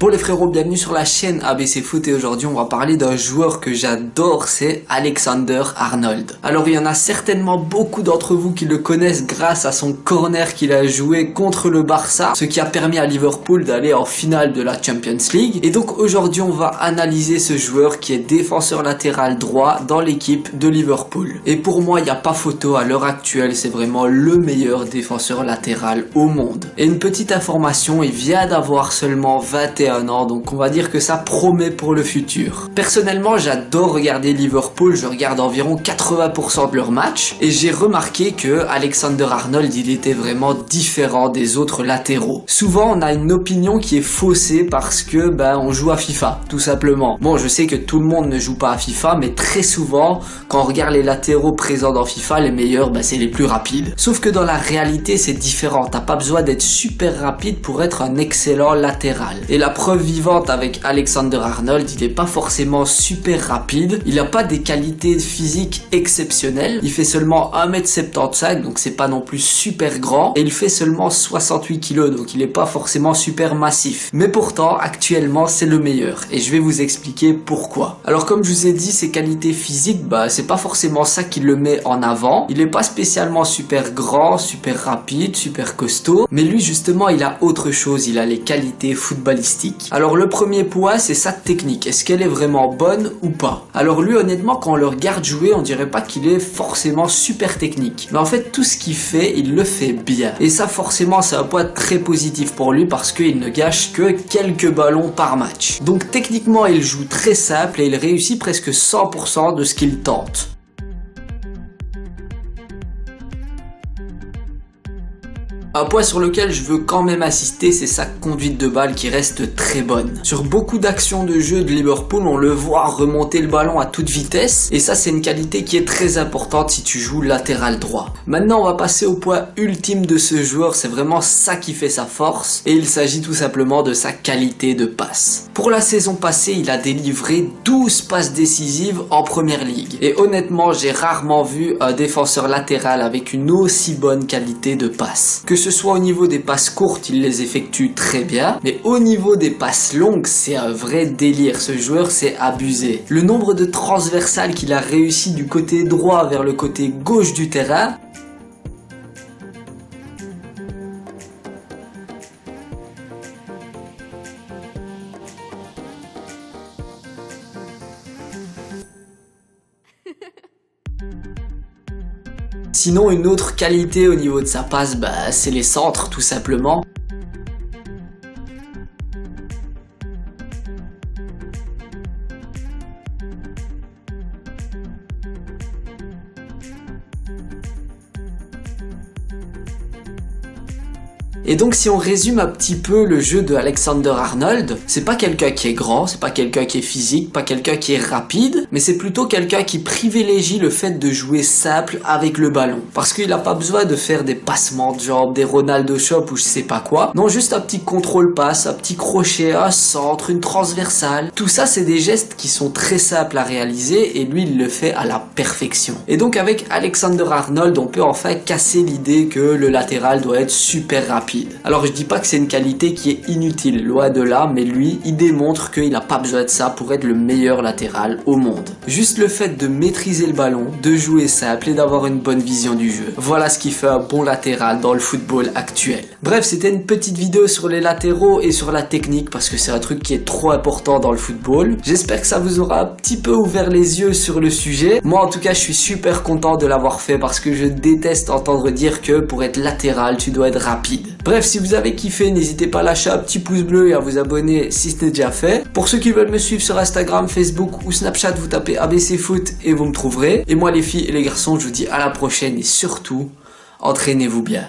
Bon les frérots, bienvenue sur la chaîne ABC Foot et aujourd'hui on va parler d'un joueur que j'adore, c'est Alexander Arnold. Alors il y en a certainement beaucoup d'entre vous qui le connaissent grâce à son corner qu'il a joué contre le Barça, ce qui a permis à Liverpool d'aller en finale de la Champions League. Et donc aujourd'hui on va analyser ce joueur qui est défenseur latéral droit dans l'équipe de Liverpool. Et pour moi il n'y a pas photo, à l'heure actuelle c'est vraiment le meilleur défenseur latéral au monde. Et une petite information, il vient d'avoir seulement 21 ans, donc on va dire que ça promet pour le futur. Personnellement, j'adore regarder Liverpool, je regarde environ 80% de leurs matchs, et j'ai remarqué que Alexander Arnold, il était vraiment différent des autres latéraux. Souvent, on a une opinion qui est faussée parce que, on joue à FIFA, tout simplement. Bon, je sais que tout le monde ne joue pas à FIFA, mais très souvent, quand on regarde les latéraux présents dans FIFA, les meilleurs, c'est les plus rapides. Sauf que dans la réalité, c'est différent. T'as pas besoin d'être super rapide pour être un excellent latéral. Et la preuve vivante avec Alexander Arnold, il n'est pas forcément super rapide, il n'a pas des qualités physiques exceptionnelles, il fait seulement 1m75, donc c'est pas non plus super grand, et il fait seulement 68 kg, donc il n'est pas forcément super massif. Mais pourtant, actuellement, c'est le meilleur, et je vais vous expliquer pourquoi. Alors comme je vous ai dit, ses qualités physiques, c'est pas forcément ça qui le met en avant, il n'est pas spécialement super grand, super rapide, super costaud, mais lui justement, il a autre chose, il a les qualités footballistiques. Alors le premier point, c'est sa technique. Est-ce qu'elle est vraiment bonne ou pas? Alors lui, honnêtement, quand on le regarde jouer, on dirait pas qu'il est forcément super technique. Mais en fait, tout ce qu'il fait, il le fait bien. Et ça, forcément, c'est un point très positif pour lui parce qu'il ne gâche que quelques ballons par match. Donc techniquement, il joue très simple et il réussit presque 100% de ce qu'il tente. Un point sur lequel je veux quand même insister, c'est sa conduite de balle qui reste très bonne. Sur beaucoup d'actions de jeu de Liverpool, on le voit remonter le ballon à toute vitesse et ça c'est une qualité qui est très importante si tu joues latéral droit. Maintenant on va passer au point ultime de ce joueur, c'est vraiment ça qui fait sa force et il s'agit tout simplement de sa qualité de passe. Pour la saison passée, il a délivré 12 passes décisives en première ligue et honnêtement j'ai rarement vu un défenseur latéral avec une aussi bonne qualité de passe. Que ce soit au niveau des passes courtes, il les effectue très bien, mais au niveau des passes longues, c'est un vrai délire. Ce joueur, c'est abusé. Le nombre de transversales qu'il a réussi du côté droit vers le côté gauche du terrain, sinon, une autre qualité au niveau de sa passe, c'est les centres tout simplement. Et donc si on résume un petit peu le jeu de Alexander Arnold, c'est pas quelqu'un qui est grand, c'est pas quelqu'un qui est physique, pas quelqu'un qui est rapide, mais c'est plutôt quelqu'un qui privilégie le fait de jouer simple avec le ballon. Parce qu'il a pas besoin de faire des passements de jambes, des Ronaldo Shop ou je sais pas quoi. Non, juste un petit contrôle passe, un petit crochet, un centre, une transversale. Tout ça c'est des gestes qui sont très simples à réaliser et lui il le fait à la perfection. Et donc avec Alexander Arnold, on peut enfin casser l'idée que le latéral doit être super rapide. Alors je dis pas que c'est une qualité qui est inutile, loin de là, mais lui, il démontre qu'il n'a pas besoin de ça pour être le meilleur latéral au monde. Juste le fait de maîtriser le ballon, de jouer simple et d'avoir une bonne vision du jeu. Voilà ce qui fait un bon latéral dans le football actuel. Bref, c'était une petite vidéo sur les latéraux et sur la technique parce que c'est un truc qui est trop important dans le football. J'espère que ça vous aura un petit peu ouvert les yeux sur le sujet. Moi en tout cas, je suis super content de l'avoir fait parce que je déteste entendre dire que pour être latéral, tu dois être rapide. Bref, si vous avez kiffé, n'hésitez pas à lâcher un petit pouce bleu et à vous abonner si ce n'est déjà fait. Pour ceux qui veulent me suivre sur Instagram, Facebook ou Snapchat, vous tapez ABC Foot et vous me trouverez. Et moi les filles et les garçons, je vous dis à la prochaine et surtout, entraînez-vous bien.